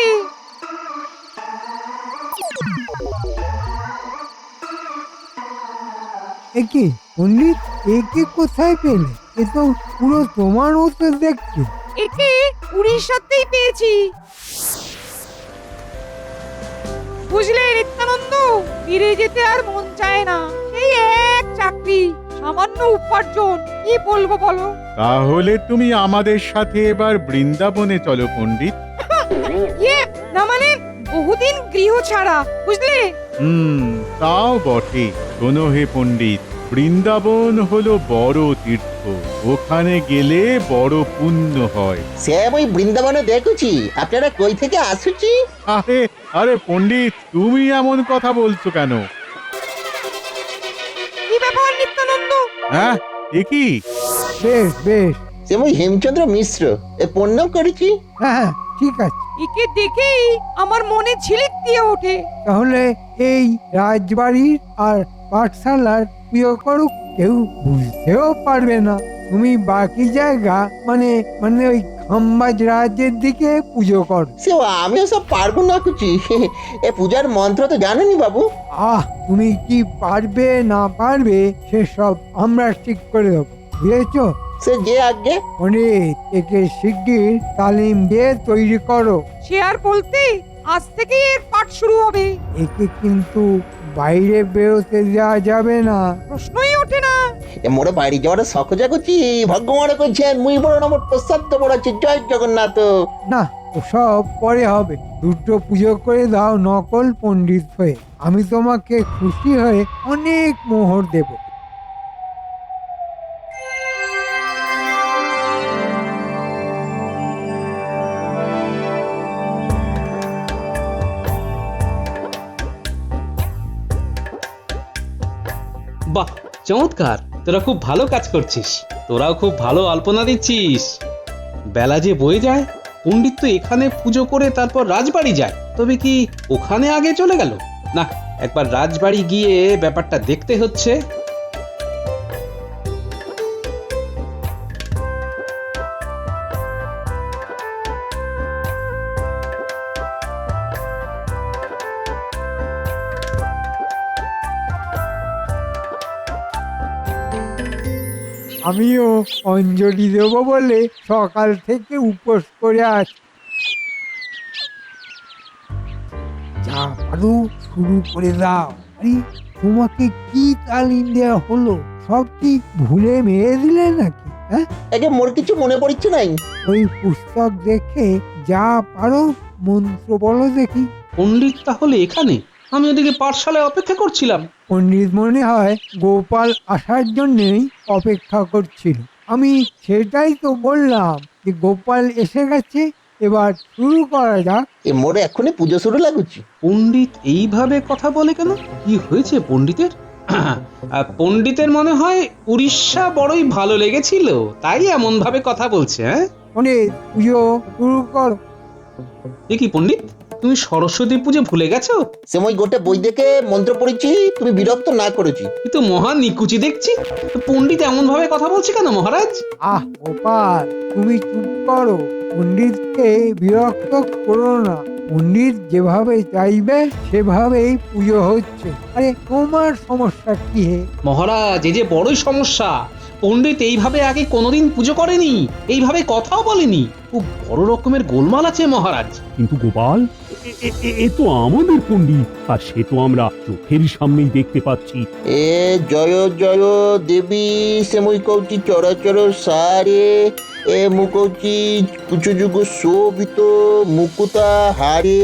একে পণ্ডিত, একে কোথায় পেলে? এ তো পুরো তোমার মতো দেখতে। একে উড়িষ্যাতেই পেয়েছি। বুঝলে নিত্যানন্দ, ফিরে যেতে আর মন চায় না। এই এক চাকরি, সামান্য উপার্জন, কি বলবো বলো? তাহলে তুমি আমাদের সাথে এবার বৃন্দাবনে চলো পণ্ডিত। না মানে বহুদিন গৃহ ছাড়া, বুঝলে? তাও বটে। শোনো হে পণ্ডিত, বৃন্দাবন হলো বড় তীর্থ, ওখানে গেলে বড় পুণ্য হয়। সে ওই বৃন্দাবনে দেখেছি, আপনারা কই থেকে আসুছি? আরে পণ্ডিত, তুমি এমন কথা বলছো কেন? কি ব্যাপার নিত্যানন্দ? হ্যাঁ, এ কি? বেশ বেশ, সে ওই হেমচন্দ্র মিশ্র, এ প্রণাম করেছি। হ্যাঁ ঠিক আছে। একে দেখেই আমার মনে ঝিলিক দিয়ে ওঠে। তাহলে এই রাজবাড়ির আর পাঠশালার প্রিয় করুক, কেউ বুঝতেও পারবে না। তুমি বাকি জায়গা মানে মানে ওই খাম্বাজ রাজ্যের দিকে পুজো কর। সে আমিও সব পারবো না কুচি, এ পূজার মন্ত্র তো জানেনি বাবু। তুমি কি পারবে না পারবে সেসব আমরা ঠিক করে দেবো, বুঝেছো? সে যে আগে পণ্ডিত, একে শিগগির তালিম দিয়ে তৈরি করো। সে আর বলতে, আজ থেকে এর পাঠ শুরু হবে। একে কিন্তু বাইরে বেরোতে দেওয়া যাবে না। প্রশ্নই ওঠে না। মোরে বাড়ি যাওয়ার শখ জাগুছি ভগবান কইছেন মুই বড় নম্বর প্রসাদ বড়াচ্ছি জয় জগন্নাথ। না ওসব পরে হবে, দুটো পুজো করে দাও নকল পণ্ডিত হয়ে। আমি তোমাকে খুশি হয়ে অনেক মোহর দেব। বাহ, চমৎকার! তোরা খুব ভালো কাজ করছিস। তোরাও খুব ভালো আলপনা দিচ্ছিস। বেলা যে বয়ে যায়, পণ্ডিত তো এখানে পুজো করে তারপর রাজবাড়ি যায়, তবে কি ওখানে আগে চলে গেল? না, একবার রাজবাড়ি গিয়ে ব্যাপারটা দেখতে হচ্ছে। আমিও অঞ্জলি দেব বলে সকাল থেকে উপোস করে আছি। যা পারো শুরু করে দাও। আরে তোমাকে কি তালিম দেওয়া হলো? সব কি ভুলে মেরে দিলে নাকি? হ্যাঁ, আগে মোর কিছু মনে পড়ছে নাই। ওই পুস্তক দেখে যা পারো মন্ত্র বলো দেখি। পণ্ডিত তাহলে এখানে? আমি ওদিকে পাঠশালায় অপেক্ষা করছিলাম। পণ্ডিত মনে হয় গোপাল আসার জন্যই অপেক্ষা করছিল। আমি সেটাই তো বললাম যে গোপাল এসে গেছে, এবার শুরু করা যাক। মোরে এখনই পুজো শুরু লাগুছি। পণ্ডিত এইভাবে কথা বলে কেন? কি হয়েছে পণ্ডিতের? পণ্ডিতের মনে হয় উড়িষ্যা বড়ই ভালো লেগেছিল, তাই এমন ভাবে কথা বলছে। হ্যাঁ, পণ্ডিত পুজো শুরু করো। এ কি পণ্ডিত, তুমি সরস্বতী পুজো ভুলে গেছো? সময় গোটে বই দেখে মন্ত্র পড়েছি, তুমি বিরক্ত না করেছি। কিন্তু মহা নিকুচি দেখছি। পণ্ডিত এমন ভাবে কথা বলছে কেন মহারাজ? আহ গোপাল, তুমি চুপ করো। পণ্ডিতকে বিরক্ত করো না। পণ্ডিত যেভাবে চাইবে সেভাবেই পুজো হচ্ছে। আরে তোমার সমস্যা কি হে? মহারাজ, এই যে বড়ই সমস্যা। পণ্ডিত এইভাবে আগে কোনোদিন পুজো করেনি, এইভাবে কথাও বলেনি। খুব বড় রকমের গোলমাল আছে মহারাজ। কিন্তু গোপাল, এ তো আমাদের পণ্ডিত, আর সে তো আমরা চোখের সামনেই দেখতে পাচ্ছি। এ জয় জয় দেবী সেমই কৌচি চরাচর সারে এ মুকৌচি কুচু যুগ শোভিত মুকুতা হারে।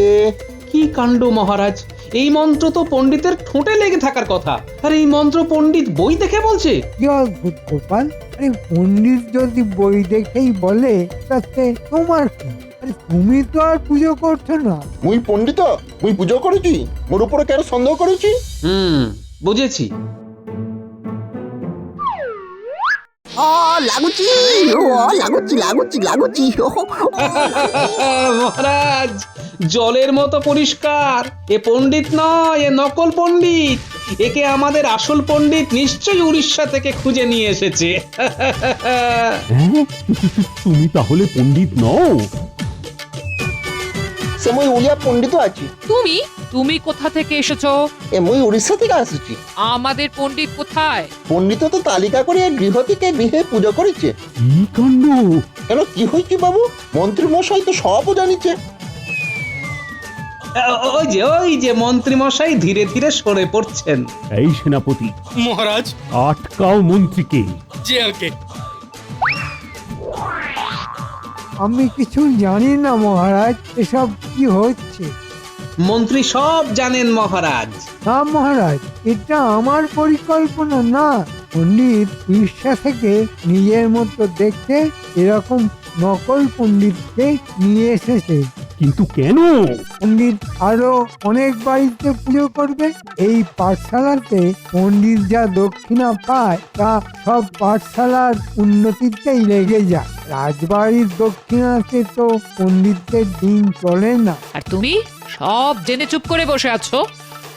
কি কাণ্ড মহারাজ! এই মন্ত্র তো পণ্ডিতের ঠোঁটে লেগে থাকার কথা, আর এই মন্ত্র পণ্ডিত বই দেখে বলছে। কি অদ্ভুত গোপাল! আরে পণ্ডিত যদি বই দেখেই বলে তাতে তোমার কি? আরে তুমি তো আর পুজো করছো না। মুই পণ্ডিত, মুই পুজো করেছি, মোর উপরে কেন সন্দেহ করেছি? বুঝেছি। লাগুচি লাগুচি লাগুচি লাগুচি। মহারাজ, জলের মতো পরিষ্কার। এ পণ্ডিত নয়, এ নকল পণ্ডিত। একে আমাদের আসল পণ্ডিত নিশ্চয়ই উড়িষ্যা থেকে খুঁজে নিয়ে এসেছে। তুমি তাহলে পণ্ডিত নও? সে মুই উড়িয়া পণ্ডিত আছি। তুমি তুমি কোথা থেকে এসেছো? এ মুই উড়িষ্যা থেকে আসছি। আমাদের পণ্ডিত কোথায়? পণ্ডিত তো তালিকা করে গৃহ থেকে গৃহে পুজো করেছে। কি কাণ্ড! কেন কি হয়েছে বাবু? মন্ত্রী মশাই তো সবও জানিছে। ওই যে মন্ত্রী মশাই ধীরে ধীরে সরে পড়ছেন। এই সেনাপতি মহারাজ, আটকাও মন্ত্রীকে। জি আগে। আমি কিছু জানি না মহারাজ, এসব কি হচ্ছে। মন্ত্রী সব জানেন মহারাজ। না মহারাজ, এটা আমার পরিকল্পনা না। পণ্ডিত উড়িষ্যা থেকে নিজের মতো দেখতে এরকম নকল পণ্ডিতকে নিয়ে এসেছে। কিন্তু কেন? পণ্ডিত আরো অনেক বাড়িতে পুজো করবে। এই পাঠশালাতে পণ্ডিত যা দক্ষিণা পায় তা সব পাঠশালার উন্নতিতেই লেগে যায়। রাজবাড়ির দক্ষিণাতে তো পণ্ডিতদের দিন চলে না। আর তুমি সব জেনে চুপ করে বসে আছো?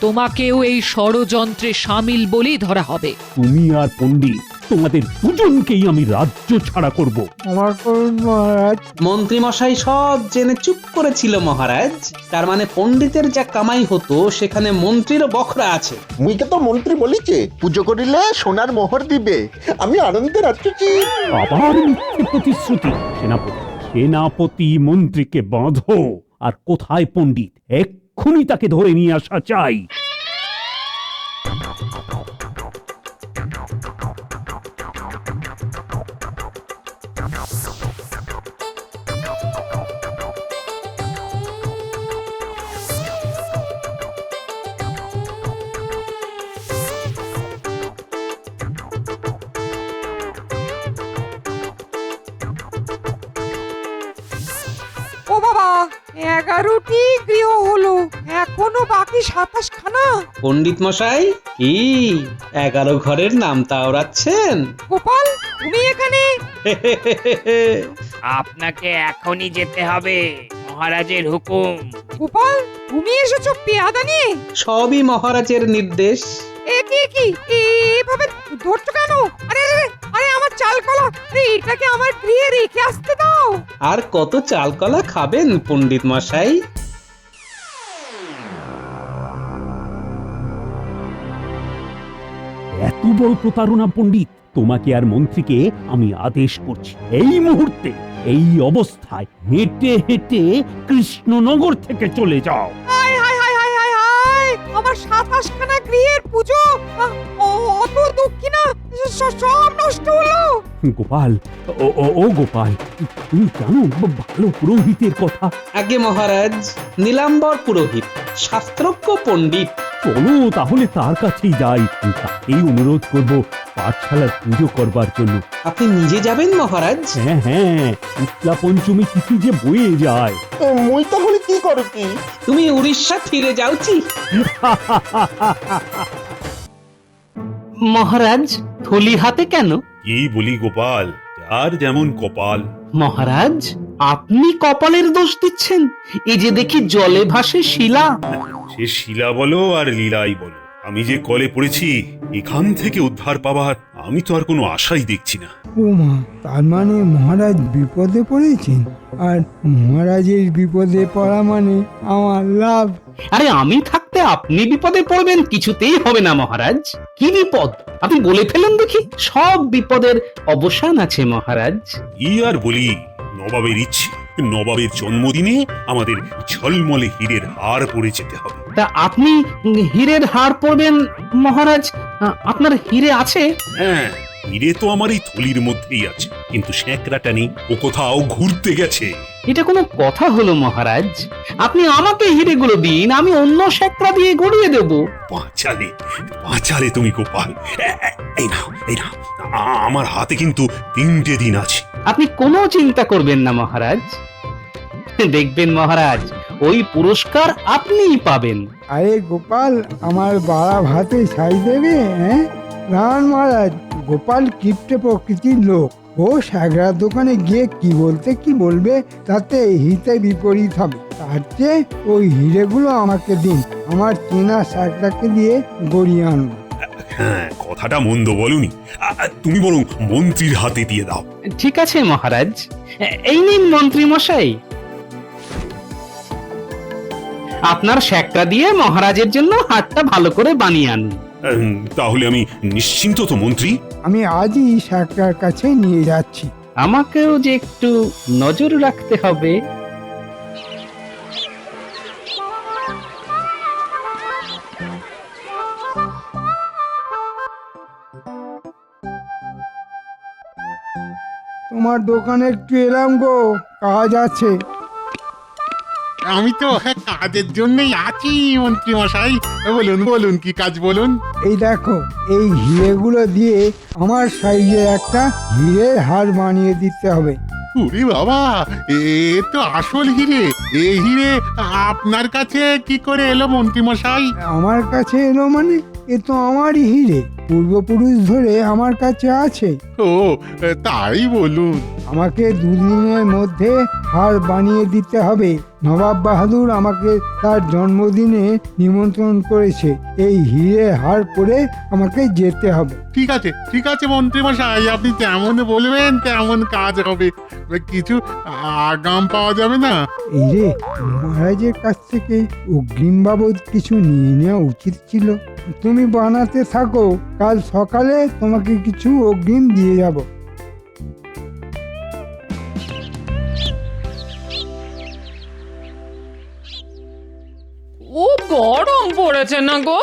তোমাকেও এই ষড়যন্ত্রে সামিল বলেই ধরা হবে। তুমি আর পণ্ডিত, তোমাদের দুজনকেই আমি রাজ্য ছাড়া করব। আমার করুন মহারাজ। মন্ত্রী মশাই সব জেনে চুপ করেছিল মহারাজ। তার মানে পণ্ডিতের যা কামাই হতো সেখানে মন্ত্রীরও বখরা আছে। মুইকে তো মন্ত্রী বলিছে পুজো করিলে সোনার মোহর দিবে। আমি আনন্দে রাখছি। আবার মিথ্যে প্রতিশ্রুতি। সেনাপতি মন্ত্রীকে বাঁধো। আর কোথায় পণ্ডিত? এক্ষুনি তাকে ধরে নিয়ে আসা চাই। 11টি গৃহ হলো, এখনো বাকি 27 খানা। পণ্ডিত মশাই কি 11 ঘরের নাম তাওরাচ্ছেন? গোপাল, তুমি এখানে? আপনাকে এখনই যেতে হবে, মহারাজের হুকুম। গোপাল, তুমি এসেছো পেয়াদা নিয়ে? সবই মহারাজের নির্দেশ। এ কি এভাবে ধরছো কেন? আরে আরে আরে, আমার চালকলা, এটাকে আমার গৃহে রেখে আসতে দাও। আর কত চালকলা খাবেন পণ্ডিত মশাই? এত বড় প্রতারণা পণ্ডিত, তোমাকে আর মন্ত্রীকে আমি আদেশ করছি এই মুহূর্তে এই অবস্থায় হেঁটে হেঁটে কৃষ্ণনগর থেকে চলে যাও। হায় হায় হায় হায় হায় হায়, আমার 27 খানা গৃহের পুজো, অত দক্ষিণা সব নষ্ট হলো। গোপাল, ও গোপাল, তুমি জানো ভালো পুরোহিতের কথা? আগে মহারাজ, নীলাম্বর পুরোহিত শাস্ত্রজ্ঞ পণ্ডিত। চলো তাহলে তার কাছেই যাই, তাকেই অনুরোধ করব পাঠশালার পুজো করবার জন্য। আপনি নিজে যাবেন মহারাজ? হ্যাঁ, শুক্লা পঞ্চমী তিথি যে বয়ে যায়। মুই তাহলে কি করতি? তুমি উড়িষ্যা ফিরে যাওছি। মহারাজ, থলি হাতে কেন? কি বলি গোপাল, যার যেমন কপাল। মহারাজ, আপনি কপালের দোষ দিচ্ছেন। এই যে দেখি জলে ভাসে শিলা। সে শিলা বলো আর লীলাই বলো, আমি যে কলে পড়েছি, এখান থেকে উদ্ধার পাবার আমি তো আর কোনো আশাই দেখছি না। ও মা, তার মানে মহারাজ বিপদে পড়েছেন, আর মহারাজের বিপদে পড়া মানে আমার লাভ। আরে আমি থাকতে আপনি বিপদে পড়বেন কিছুতেই হবে না মহারাজ। কি বিপদ আপনি বলে ফেলেন দেখি। সব বিপদের অবসান আছে মহারাজ। কি আর বলি, নবাবের ইচ্ছে, নবাবের জন্মদিনে আমাদের ঝলমলে হীরের হার পরে যেতে হবে। তা আপনি হীরের হার পরবেন মহারাজ? আপনার হিরে আছে? হ্যাঁ, হীরে তো আমার এই থলির মধ্যেই আছে, কিন্তু স্যাঁকড়াটা নেই, ও কোথাও ঘুরতে গেছে। এটা কোনো কথা হলো মহারাজ? আপনি আমাকে হিরেগুলো দিন, আমি অন্য স্যাকরা দিয়ে গড়িয়ে দেব। বাঁচালে তুমি গোপাল। এই নাও, আমার হাতে কিন্তু 3টে দিন আছে। আপনি কোনো চিন্তা করবেন না মহারাজ, দেখবেন মহারাজ ওই পুরস্কার আপনিই পাবেন। আরে গোপাল, আমার বাড়া ভাতে ছাই দেবে? হ্যাঁ রান মহারাজ, গোপাল কিপ্টে প্রকৃতির লোক। ও সাগরার দোকানে গিয়ে কি বলতে কি বলবে তাতে হিতে বিপরীত হবে। তার চেয়ে ওই হিরেগুলো আমাকে দিন, আমার চেনা সাগরাকে দিয়ে গড়িয়ে আনবো। হ্যাঁ, কথাটা মন্দ বলুনি, তুমি বরং মন্ত্রীর হাতে দিয়ে দাও। ঠিক আছে মহারাজ, এই নিন মন্ত্রী মশাই, আপনার স্যাকরা দিয়ে মহারাজের জন্য হাতটা ভালো করে বানিয়ে আনুন। তাহলে আমি নিশ্চিন্ত তো মন্ত্রী? আমি আজই সাগরার কাছে নিয়ে যাচ্ছি। আমাকেও যে একটু নজর রাখতে হবে। তোমার দোকানে একটু এলাম গো, কাজ আছে। আমি তো কাজের জন্যই আছি মন্ত্রী মশাই। বলুন বলুন, কি কাজ বলুন। এই দেখো, এই হিরেগুলো দিয়ে আমার সাইজে একটা হিরের হার বানিয়ে দিতে হবে। উরি বাবা, এ তো আসল হিরে। এই হিরে আপনার কাছে কি করে এলো মন্ত্রী মশাই? আমার কাছে এলো মানে এ তো আমারই হিরে, পূর্বপুরুষ ধরে আমার কাছে আছে। ও তাই বলুন। আমাকে 2 দিনের মধ্যে হার বানিয়ে দিতে হবে। নবাব বাহাদুর আমাকে তার জন্মদিনে নিমন্ত্রণ করেছে। এই হিরে হার পরে আমাকে যেতে হবে। ঠিক আছে মন্ত্রী মশাই, আপনি যেমন বলবেন তেমন কাজ হবে। কিছু আগাম পাওয়া যাবে না? এই রে, মহারাজের কাছ থেকে অগ্রিম বাবদ কিছু নিয়ে নেওয়া উচিত ছিল। তুমি বানাতে থাকো, কাল সকালে তোমাকে কিছু অগ্রিম দিয়ে যাব। ও গরম পড়েছে না গো?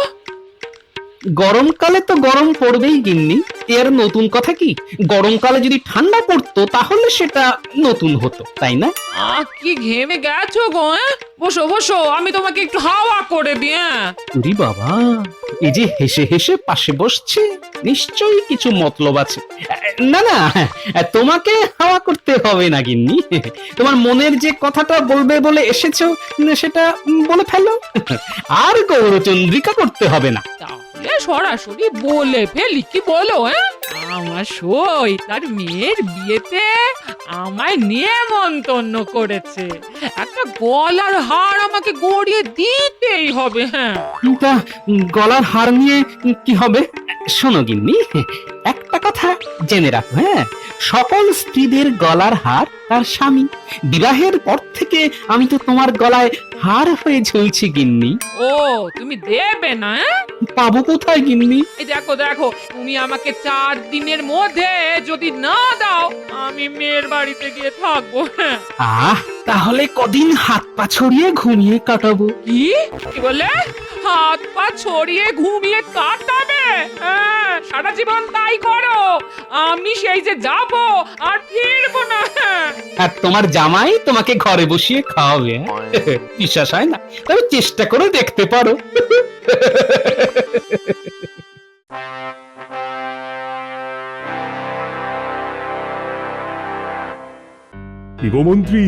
গরমকালে তো গরম পড়বেই গিন্নি, এর নতুন কথা কি? গরমকালে যদি ঠান্ডা পড়তো তাহলে সেটা নতুন হতো, তাই না? কি ঘেমে গেছো গো? বসো বসো, আমি তোমাকে একটু হাওয়া করে দিই। উরি বাবা, এই যে হেসে হেসে পাশে বসছে, নিশ্চয়ই কিছু মতলব আছে। না না, তোমাকে হাওয়া করতে হবে না গিন্নি। তোমার মনের যে কথাটা বলবে বলে এসেছো, সেটা বলে ফেলো। আর গৌরচন্দ্রিকা করতে হবে না। তাহলে সরাসরি বলে ফেলি, কি বলো? আমার সই তার মেয়ের বিয়েতে আমায় নেমন্তন্ন করেছে। একটা গলার হার আমাকে গড়িয়ে দিতেই হবে। হ্যাঁ, তা গলার হার নিয়ে কি হবে? শোনো গিন্নি, একটা কথা জেনে রাখো, হ্যাঁ, সকল স্ত্রীদের গলার হার তার স্বামী। বিবাহের পর থেকে আমি তো তোমার গলায় হার হয়ে ঝুলছি গিন্নি। ও, তুমি দেবে না? পাবো কোথায় গিন্নি? এই দেখো দেখো, তুমি আমাকে 4 দিনের মধ্যে যদি না দাও, আমি মেয়ের বাড়িতে গিয়ে থাকবো। হ্যাঁ, তাহলে কদিন হাত পা ছড়িয়ে ঘুমিয়ে কাটাবো। কি বলে? হাত পা ছড়িয়ে ঘুমিয়ে কাটাবে? হ্যাঁ, সারা জীবন তাই করো। আমি সেই যে যাব আর ফিরবো না। আর তোমার জামাই তোমাকে ঘরে বসিয়ে খাওয়াবে। বিশ্বাস হয় না? তবে চেষ্টা করে দেখতে পারো। কি গো মন্ত্রী,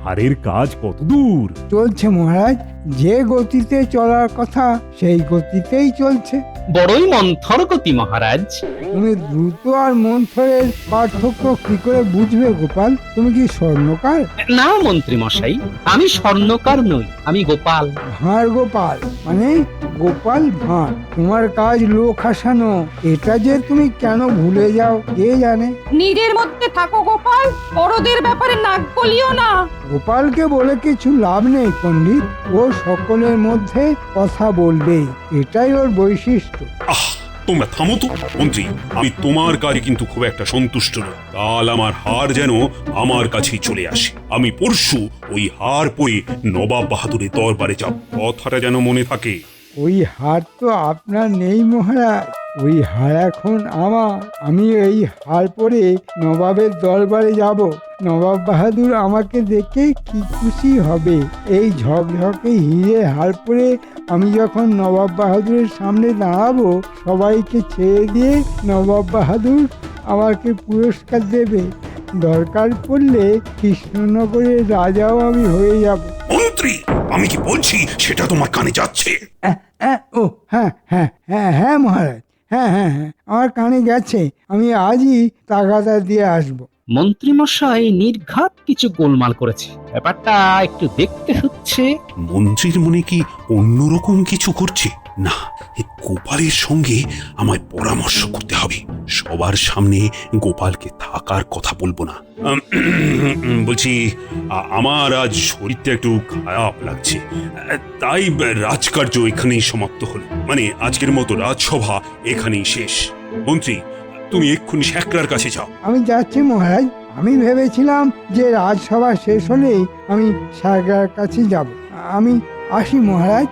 হারের কাজ কত দূর? চলছে মহারাজ, যে গতিতে চলার কথা সেই গতিতেই চলছে। বড়ই মন্থর গতি মহারাজ। তুমি দ্রুত আর মন্থরের পার্থক্য কি করে বুঝবে গোপাল? তুমি কি স্বর্ণকার? না মন্ত্রী মশাই, আমি স্বর্ণকার নই, আমি গোপাল। ভাঁড় গোপাল মানে গোপাল ভাঁড়। তোমার কাজ লোক হাসানো, এটা যে তুমি কেন ভুলে যাও কে জানে। নিজের মধ্যে থাকো গোপাল, বড়দের ব্যাপারে নাক গলিও না। গোপালকে বলে কিছু লাভ নেই পণ্ডিত, ও সকলের মধ্যে কথা বলবে, এটাই ওর বৈশিষ্ট্য। তোমরা থামো তো মন্ত্রী, আমি তোমার কাজে কিন্তু খুব একটা সন্তুষ্ট নই। কাল আমার হার যেন আমার কাছেই চলে আসে। আমি পরশু ওই হার পরে নবাব বাহাদুরের দরবারে যাব, কথাটা যেন মনে থাকে। ওই হার তো আপনার নেই মহারাজ, ওই হার এখন আমার। আমি এই হার পরে নবাবের দরবারে যাব। নবাব বাহাদুর আমাকে দেখে কি খুশি হবে। এই ঝকঝকে হিরে হার পরে আমি যখন নবাব বাহাদুরের সামনে দাঁড়াবো, সবাইকে ছেড়ে দিয়ে নবাব বাহাদুর আমাকে পুরস্কার দেবে। দরকার পড়লে কৃষ্ণনগরের রাজাও আমি হয়ে যাব। মন্ত্রী, আমি কি বলছি সেটা তোমার কানে যাচ্ছে? ও হ্যাঁ হ্যাঁ হ্যাঁ হ্যাঁ মহারাজ, হ্যাঁ হ্যাঁ হ্যাঁ, আমার কানে গেছে। আমি আজই তাগাদা দিয়ে আসবো। মন্ত্রী মশাই নির্ঘাত কিছু গোলমাল করেছে, ব্যাপারটা একটু দেখতে হচ্ছে। মন্ত্রীর মনে কি অন্যরকম কিছু করছে? না, এই গোপালের সঙ্গে আমায় পরামর্শ করতে হবে। সবার সামনে গোপালকে থাকার কথা বলবো না। বলছি, আমার আজ শরীরটা একটু খারাপ লাগছে, তাই রাজকার্য এখানেই সমাপ্ত হলো। মানে আজকের মতো রাজসভা এখানেই শেষ। মন্ত্রী, তুমি এক্ষুনি শেখরার কাছে যাও। আমি যাচ্ছি মহারাজ। আমি ভেবেছিলাম যে রাজসভা শেষ হলেই আমি সাগরার কাছে যাব। আমি আসি মহারাজ।